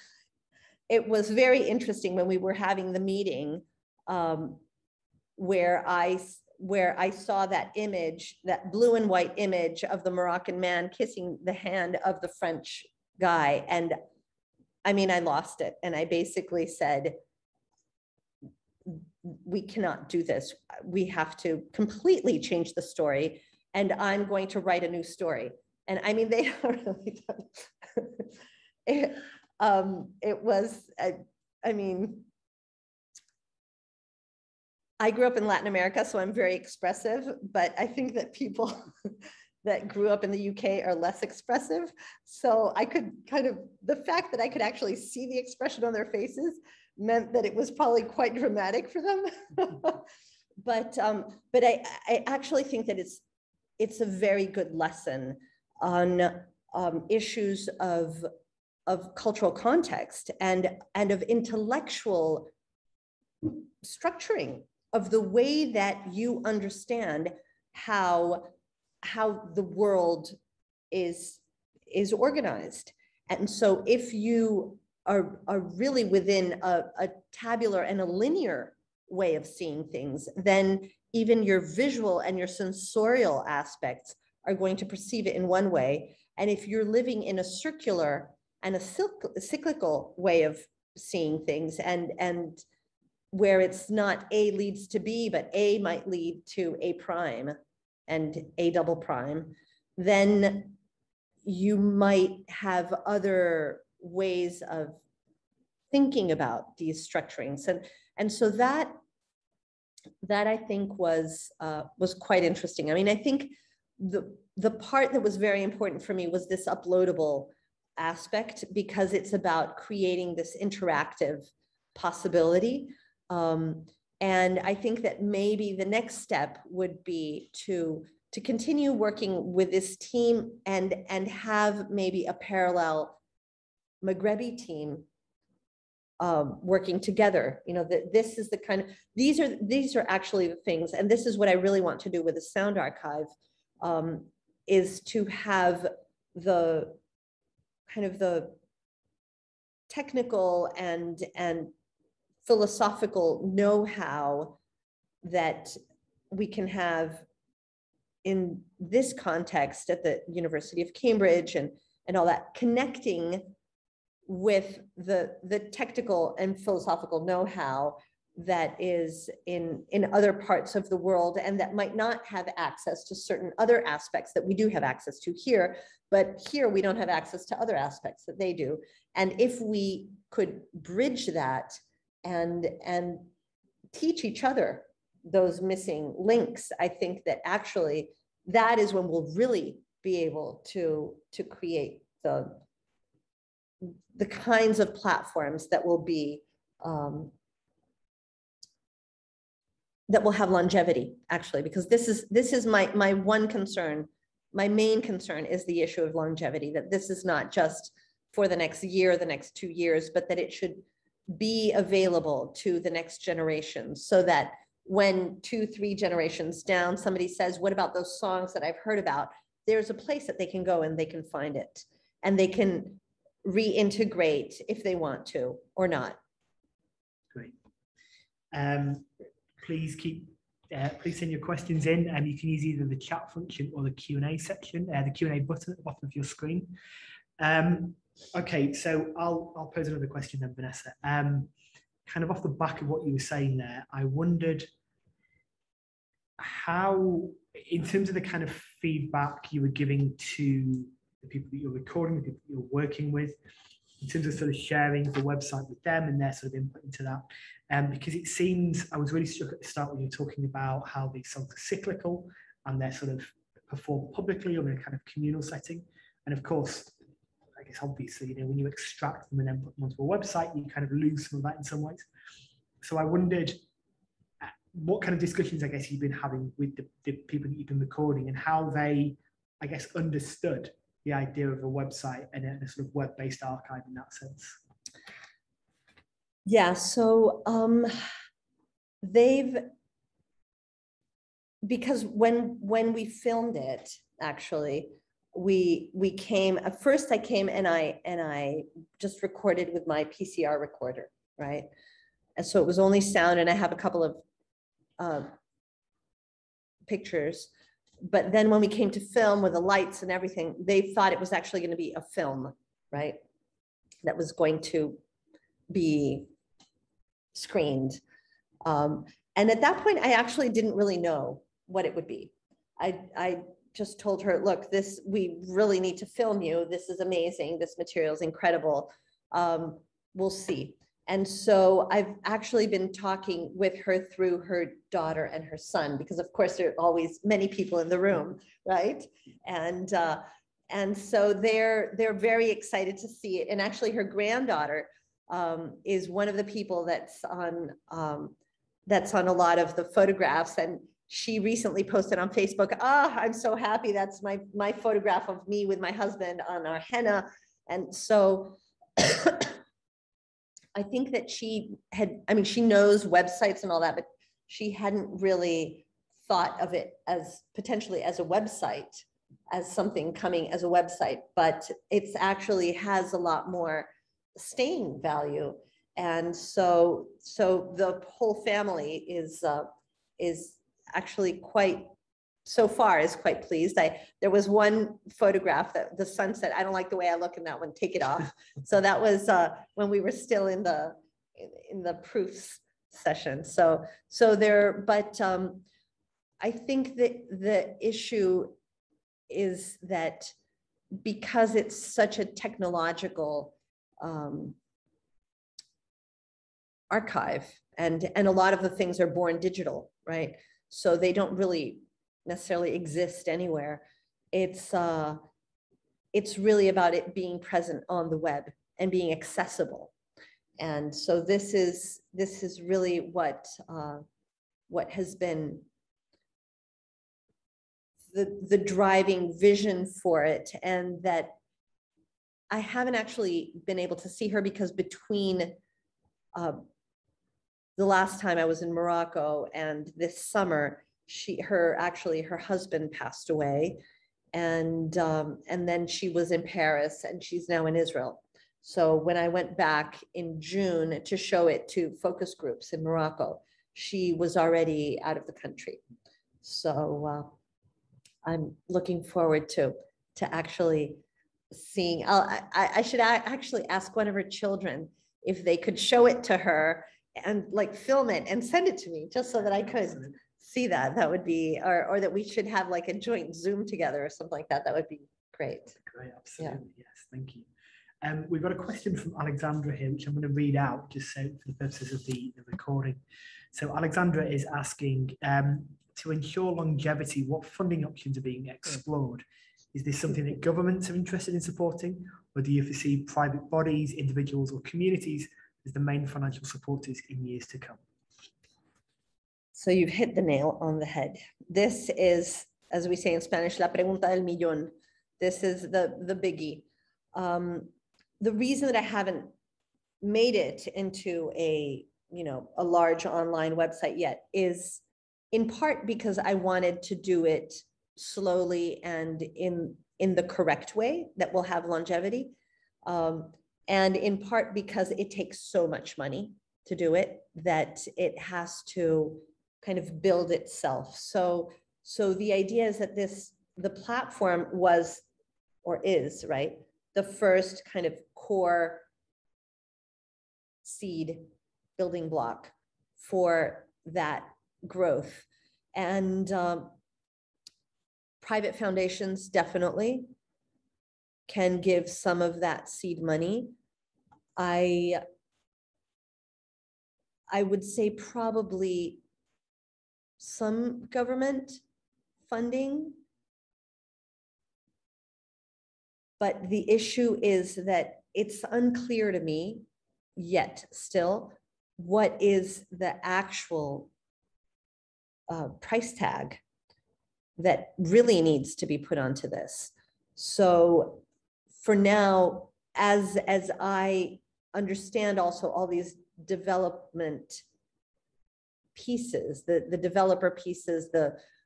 it was very interesting when we were having the meeting where I saw that image, that blue and white image of the Moroccan man kissing the hand of the French guy. And I mean, I lost it. And I basically said, we cannot do this. We have to completely change the story. And I'm going to write a new story. And I mean, they are really done. It was, I mean, I grew up in Latin America, so I'm very expressive, but I think that people that grew up in the UK are less expressive. So I could the fact that I could actually see the expression on their faces meant that it was probably quite dramatic for them. But I actually think that it's a very good lesson on issues of cultural context and of intellectual structuring of the way that you understand how the world is organized. And so if you are really within a tabular and a linear way of seeing things, then even your visual and your sensorial aspects are going to perceive it in one way. And if you're living in a circular and a cyclical way of seeing things, and where it's not A leads to B, but A might lead to A prime and A double prime, then you might have other ways of thinking about these structurings. And so that that I think was quite interesting. I mean, I think the part that was very important for me was this uploadable aspect, because it's about creating this interactive possibility. And I think that maybe the next step would be to continue working with this team and have maybe a parallel Maghrebi team working together. You know, that this is the kind of, these are actually the things, and this is what I really want to do with the sound archive, is to have the kind of the technical and philosophical know-how that we can have in this context at the University of Cambridge and all that, connecting with the technical and philosophical know-how that is in other parts of the world, and that might not have access to certain other aspects that we do have access to here, but here we don't have access to other aspects that they do. And if we could bridge that and teach each other those missing links, I think that actually that is when we'll really be able to create the kinds of platforms that will be that will have longevity, actually, because this is my one concern. My main concern is the issue of longevity, that this is not just for the next year, the next 2 years, but that it should be available to the next generation, so that when 2-3 generations down, somebody says, what about those songs that I've heard about? There's a place that they can go and they can find it, and they can reintegrate if they want to or not. Great. Please send your questions in, and you can use either the chat function or the Q&A section, the Q&A button at the bottom of your screen. Okay, so I'll pose another question then, Vanessa. Kind of off the back of what you were saying there, I wondered how, in terms of the kind of feedback you were giving to the people that you're recording, the people that you're working with, in terms of sort of sharing the website with them and their sort of input into that. Because it seems, I was really struck at the start when you were talking about how these songs are cyclical and they're sort of performed publicly or in a kind of communal setting. And of course, I guess obviously, you know, when you extract them and then put them onto a website, you kind of lose some of that in some ways. So I wondered what kind of discussions, I guess, you've been having with the people that you've been recording, and how they, I guess, understood the idea of a website and a sort of web-based archive in that sense. Yeah, so because when we filmed it, actually, we came, at first I came and I just recorded with my PCR recorder, right? And so it was only sound, and I have a couple of pictures. But then when we came to film with the lights and everything, they thought it was actually going to be a film, right? That was going to be screened. And at that point, I actually didn't really know what it would be. I just told her, look, we really need to film you. This is amazing. This material is incredible. We'll see. And so I've actually been talking with her through her daughter and her son, because of course there are always many people in the room, right? And so they're very excited to see it. And actually her granddaughter is one of the people that's on a lot of the photographs. And she recently posted on Facebook, I'm so happy. That's my photograph of me with my husband on our henna. And so I think that she knows websites and all that, but she hadn't really thought of it as potentially as a website, as something coming as a website, but it's actually has a lot more staying value. And so the whole family is actually so far is quite pleased. There was one photograph that the son said, I don't like the way I look in that one, take it off. So that was when we were still in the proofs session. So there, but I think that the issue is that because it's such a technological archive, and a lot of the things are born digital, right? So they don't really necessarily exist anywhere. It's really about it being present on the web and being accessible. And so this is really what has been the driving vision for it. And that I haven't actually been able to see her because between the last time I was in Morocco and this summer, her husband passed away. And then she was in Paris and she's now in Israel. So when I went back in June to show it to focus groups in Morocco, she was already out of the country. So I'm looking forward to actually seeing. I should actually ask one of her children if they could show it to her and like film it and send it to me just so that I could see that. That would be, or that we should have like a joint Zoom together or something like that. That would be great. Great, absolutely. Yeah. Yes, thank you. We've got a question from Alexandra here, which I'm going to read out just so for the purposes of the recording. So Alexandra is asking, to ensure longevity, what funding options are being explored? Is this something that governments are interested in supporting, or do you foresee private bodies, individuals, or communities as the main financial supporters in years to come? So you've hit the nail on the head. This is, as we say in Spanish, la pregunta del millón. This is the biggie. The reason that I haven't made it into a large online website yet is in part because I wanted to do it slowly and in the correct way that will have longevity. And in part because it takes so much money to do it that it has to kind of build itself. So the idea is that the platform was, or is, right, the first kind of core seed building block for that growth. And private foundations definitely can give some of that seed money. I would say probably some government funding. But the issue is that it's unclear to me yet still what is the actual price tag that really needs to be put onto this. So for now, as I understand also all these development pieces, the developer pieces,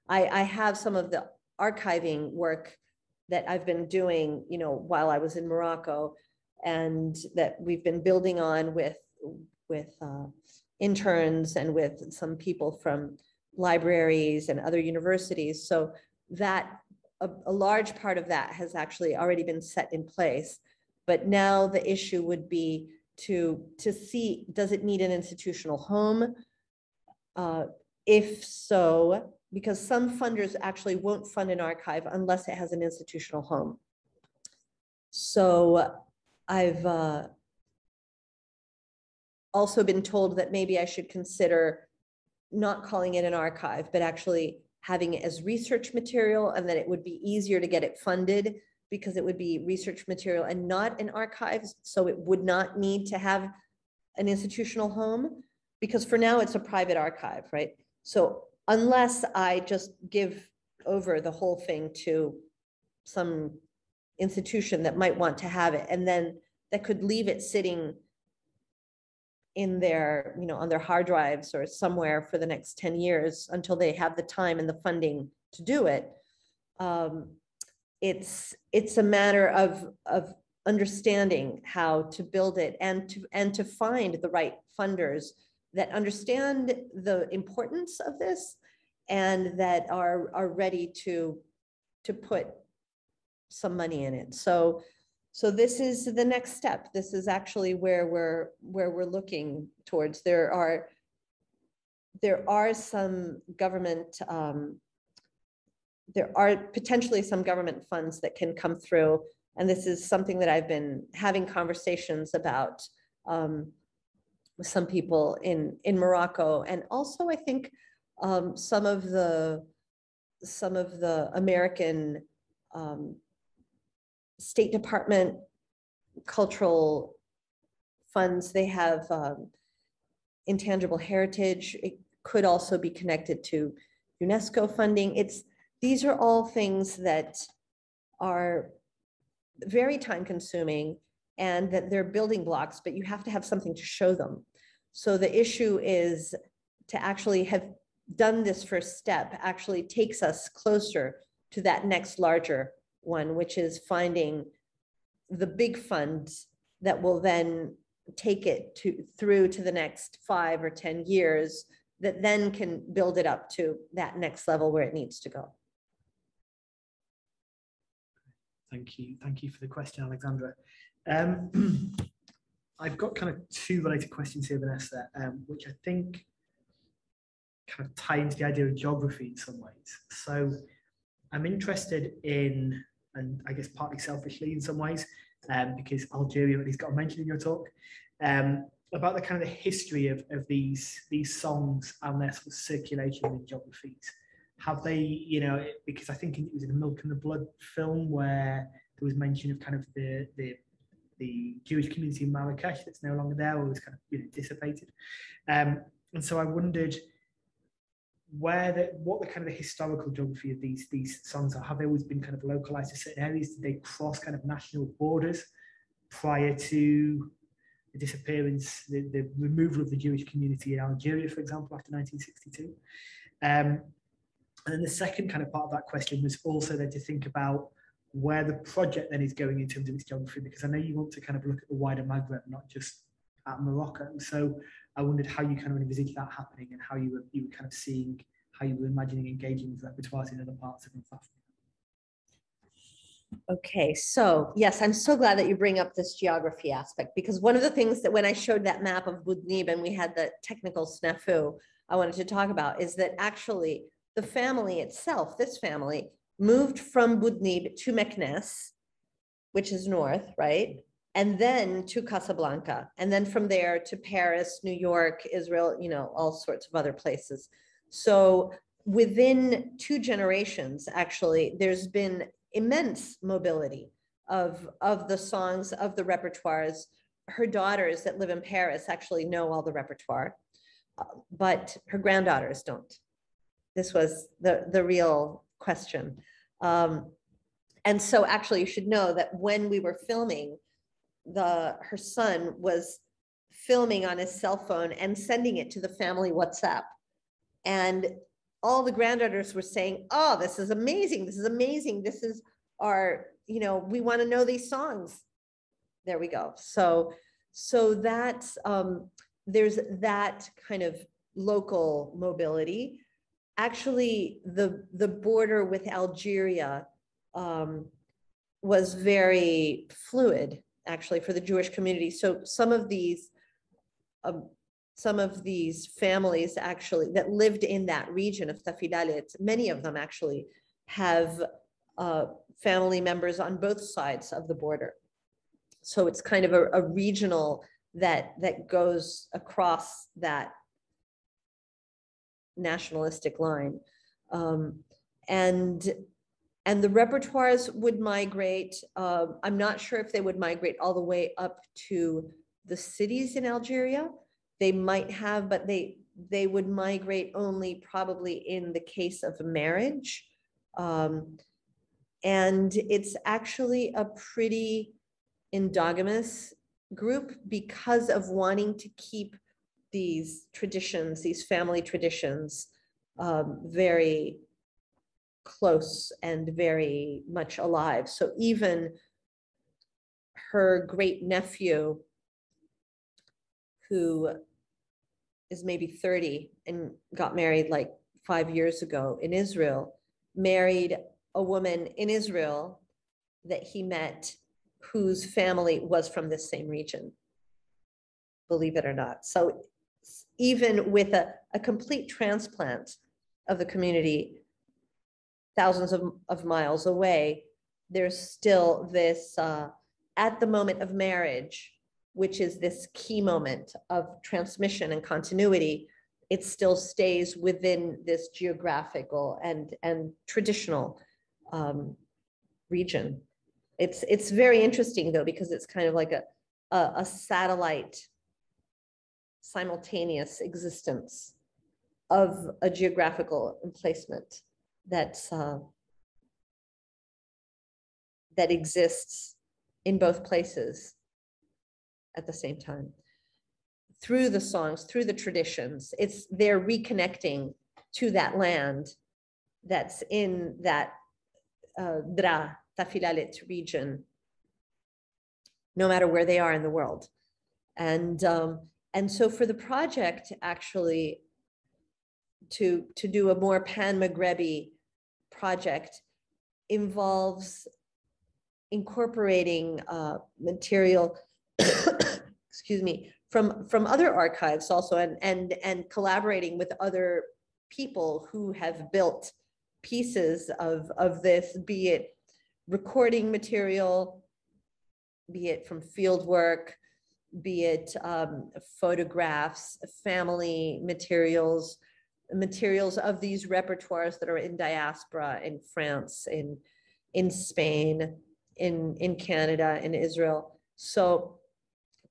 I have some of the archiving work that I've been doing, while I was in Morocco, and that we've been building on with interns and with some people from libraries and other universities. So that a large part of that has actually already been set in place. But now the issue would be to see, does it need an institutional home? If so, because some funders actually won't fund an archive unless it has an institutional home. So I've also been told that maybe I should consider not calling it an archive, but actually having it as research material, and that it would be easier to get it funded because it would be research material and not an archive. So it would not need to have an institutional home, because for now it's a private archive, right? So unless I just give over the whole thing to some institution that might want to have it, and then that could leave it sitting in their, on their hard drives or somewhere for the next 10 years until they have the time and the funding to do it. It's a matter of understanding how to build it and to find the right funders that understand the importance of this and that are ready to put some money in it. So this is the next step. This is actually where we're looking towards. There are some government, there are potentially some government funds that can come through. And this is something that I've been having conversations about with some people in Morocco. And also I think Some of the American State Department cultural funds, they have intangible heritage. It could also be connected to UNESCO funding. These are all things that are very time consuming and that they're building blocks, but you have to have something to show them. So the issue is to actually have done this first step actually takes us closer to that next larger one, which is finding the big funds that will then take it through to the next 5 or 10 years that then can build it up to that next level where it needs to go. Thank you. Thank you for the question, Alexandra. I've got kind of 2 related questions here, Vanessa, which I think kind of tie into the idea of geography in some ways. So I'm interested in, and I guess partly selfishly in some ways, because Algeria at least got mentioned in your talk, about the kind of the history of these songs and their sort of circulation in geographies. Have they, you know, because I think it was in the Milk and the Blood film where there was mention of kind of the Jewish community in Marrakesh that's no longer there, or was kind of, you know, dissipated. And so I wondered what the kind of the historical geography of these songs are. Have they always been kind of localized to certain areas? Did they cross kind of national borders prior to the disappearance, the removal of the Jewish community in Algeria, for example, after 1962? And then the second kind of part of that question was also then to think about where the project then is going in terms of its geography, because I know you want to kind of look at the wider Maghreb, not just at Morocco. So I wondered how you kind of envisaged that happening and how you were kind of seeing, how you were imagining engaging with repertoires in other parts of North Africa. Okay, so yes, I'm so glad that you bring up this geography aspect, because one of the things that when I showed that map of Boudnib and we had the technical snafu I wanted to talk about is that actually the family itself, this family, moved from Boudnib to Meknes, which is north, right? And then to Casablanca, and then from there to Paris, New York, Israel, you know, all sorts of other places. So within 2 generations, actually, there's been immense mobility of the songs, of the repertoires. Her daughters that live in Paris actually know all the repertoire, but her granddaughters don't. This was the real question. And so actually you should know that when we were filming, her son was filming on his cell phone and sending it to the family WhatsApp. And all the granddaughters were saying, oh, this is amazing. This is amazing. This is our, you know, we want to know these songs. There we go. So that's, there's that kind of local mobility. Actually, the border with Algeria was very fluid, actually, for the Jewish community. So some of these families actually that lived in that region of Tafilalet, many of them actually have family members on both sides of the border. So it's kind of a regional that goes across that nationalistic line. And the repertoires would migrate. I'm not sure if they would migrate all the way up to the cities in Algeria. They might have, but they would migrate only probably in the case of marriage. And it's actually a pretty endogamous group because of wanting to keep these traditions, these family traditions, very close and very much alive. So even her great nephew, who is maybe 30 and got married like 5 years ago in Israel, married a woman in Israel that he met whose family was from this same region, believe it or not. So even with a complete transplant of the community thousands of miles away, there's still this, at the moment of marriage, which is this key moment of transmission and continuity, it still stays within this geographical and traditional region. It's very interesting though, because it's kind of like a satellite simultaneous existence of a geographical emplacement that's that exists in both places at the same time. Through the songs, through the traditions, they're reconnecting to that land that's in that Dra Tafilalit region, no matter where they are in the world. And so for the project actually to do a more pan-Maghrebi project involves incorporating material, excuse me, from other archives also, and collaborating with other people who have built pieces of this, be it recording material, be it from field work, be it photographs, family materials of these repertoires that are in diaspora in France, in Spain, in Canada, in Israel. So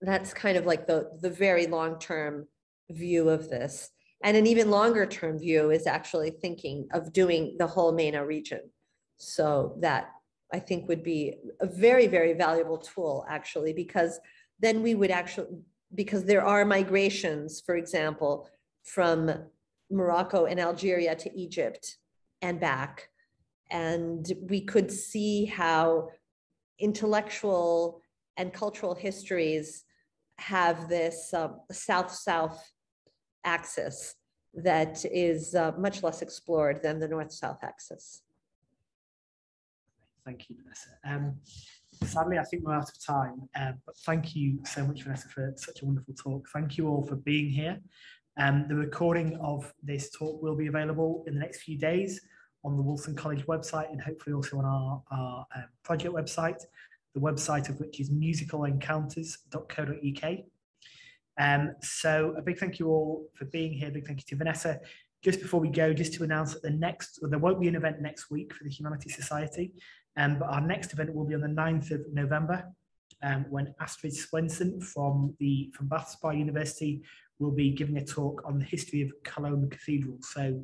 that's kind of like the very long-term view of this. And an even longer term view is actually thinking of doing the whole MENA region. So that I think would be a very, very valuable tool actually, because then we would actually, because there are migrations, for example, from Morocco and Algeria to Egypt and back. And we could see how intellectual and cultural histories have this south-south axis that is much less explored than the north-south axis. Thank you, Vanessa. Sadly, I think we're out of time, but thank you so much, Vanessa, for such a wonderful talk. Thank you all for being here. The recording of this talk will be available in the next few days on the Wolfson College website, and hopefully also on our project website, the website of which is musicalencounters.co.uk. So a big thank you all for being here. Big thank you to Vanessa. Just before we go, just to announce that there won't be an event next week for the Humanities Society, but our next event will be on the 9th of November, when Astrid Swenson from Bath Spa University will be giving a talk on the history of Cologne Cathedral. So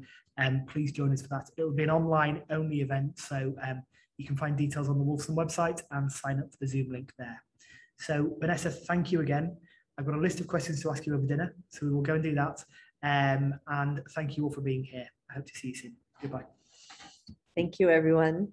please join us for that. It will be an online only event, so you can find details on the Wolfson website and sign up for the Zoom link there. So Vanessa, thank you again. I've got a list of questions to ask you over dinner, so we will go and do that. And thank you all for being here. I hope to see you soon. Goodbye. Thank you, everyone.